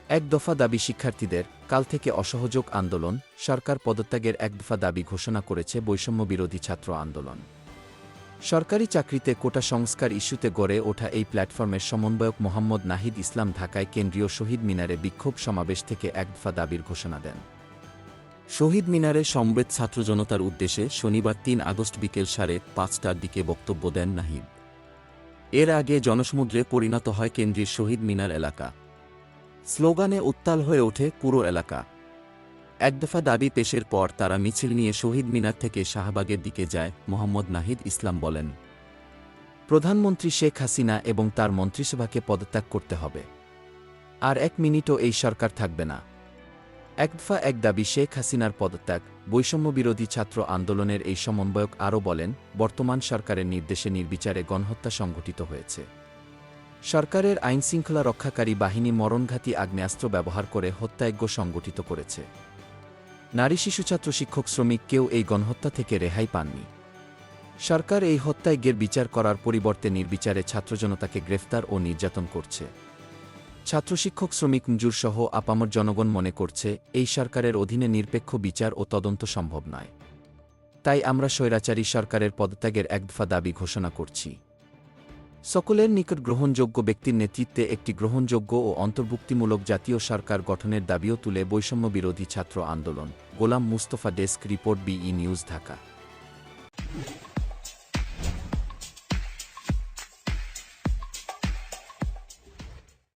এক দফা দাবি শিক্ষার্থীদের কাল থেকে অসহযোগ আন্দোলন, সরকার পদত্যাগের এক দফা দাবি ঘোষণা করেছে বৈষম্যবিরোধী ছাত্র আন্দোলন। সরকারি চাকরিতে কোটা সংস্কার ইস্যুতে গড়ে ওঠা এই প্ল্যাটফর্মের সমন্বয়ক মোহাম্মদ নাহিদ ইসলাম ঢাকায় কেন্দ্রীয় শহীদ মিনারে বিক্ষোভ সমাবেশ থেকে এক দফা দাবির ঘোষণা দেন। শহীদ মিনারে সমবেত ছাত্র জনতার উদ্দেশ্যে শনিবার ৩ আগস্ট বিকেল ৫:৩০টার দিকে বক্তব্য দেন নাহিদ। এর আগে জনসমুদ্রে পরিণত হয় কেন্দ্রীয় শহীদ মিনার এলাকা। স্লোগানে উত্তাল হয়ে ওঠে পুরো এলাকা। এক দফা দাবি পেশের পর তারা মিছিল নিয়ে শহীদ মিনার থেকে শাহবাগের দিকে যায়। মোহাম্মদ নাহিদ ইসলাম বলেন, প্রধানমন্ত্রী শেখ হাসিনা এবং তার মন্ত্রিসভাকে পদত্যাগ করতে হবে। আর এক মিনিটও এই সরকার থাকবে না। এক দফা এক দাবি শেখ হাসিনার পদত্যাগ। বৈষম্যবিরোধী ছাত্র আন্দোলনের এই সমন্বয়ক আরও বলেন, বর্তমান সরকারের নির্দেশে নির্বিচারে গণহত্যা সংঘটিত হয়েছে। সরকারের আইনশৃঙ্খলা রক্ষাকারী বাহিনী মরণঘাতী আগ্নেয়াস্ত্র ব্যবহার করে হত্যাযজ্ঞ সংগঠিত করেছে। নারী, শিশু, ছাত্র, শিক্ষক, শ্রমিক কেউ এই গণহত্যা থেকে রেহাই পাননি। সরকার এই হত্যাযজ্ঞের বিচার করার পরিবর্তে নির্বিচারে ছাত্রজনতাকে গ্রেফতার ও নির্যাতন করছে। ছাত্র, শিক্ষক, শ্রমিক, মজুরসহ আপামর জনগণ মনে করছে এই সরকারের অধীনে নিরপেক্ষ বিচার ও তদন্ত সম্ভব নয়। তাই আমরা স্বৈরাচারী সরকারের পদত্যাগের এক দফা দাবি ঘোষণা করছি। সকলের নিকট গ্রহণযোগ্য ব্যক্তির নেতৃত্বে একটি গ্রহণযোগ্য ও অন্তর্ভুক্তিমূলক জাতীয় সরকার গঠনের দাবিও তুলে বৈষম্যবিরোধী ছাত্র আন্দোলন। Golam Mustafa, desk report, BE news, Dhaka.